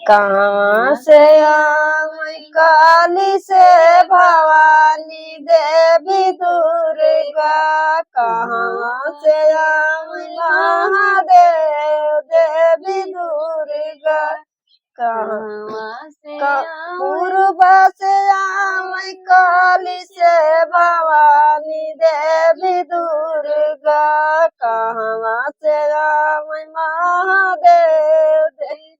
कहाँ से आऊं काली से भवानी देवी दुर्गा, कहाँ से आऊं महादेव देवी दुर्गा, कहाँ से पूर्व से आऊं काली से भवानी देवी दुर्गा, कहाँ से आऊं महादेव देवी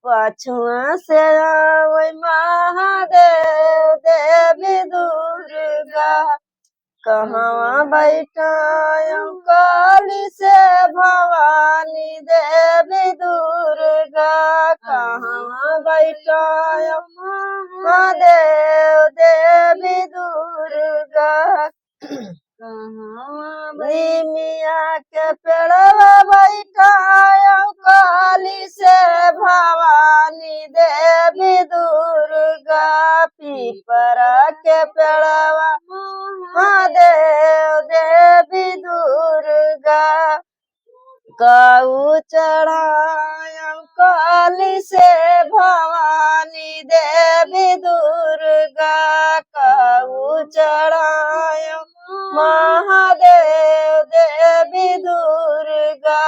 पछुआ से आवे महादेव देवी दुर्गा, कहाँ बैठाऊं काली से भवानी देवी दुर्गा, कहाँ बैठाऊं महादेव देवी दुर्गा, मिया के पेड़वा बैठाऊं काली से भवानी देवी दुर्गा, पीपरा के पेड़वा महादेव देवी दुर्गा, काऊ चढ़ाऊं काली से भवानी देवी दुर्गा, काऊ चढ़ाऊं महादेव देवी दुर्गा,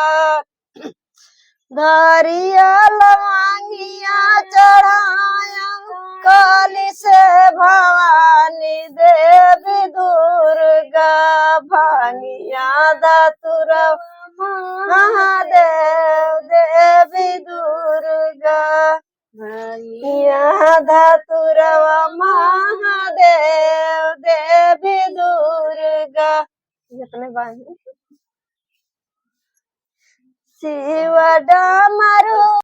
धरिया लवांगिया चढ़ाऊं काली से भवानी देवी दुर्गा, भांगिया दातुरा महादेव देवी दुर्गा, भांगिया धातुरवा महादेव देवी दुर्गा। इतने बानी शिव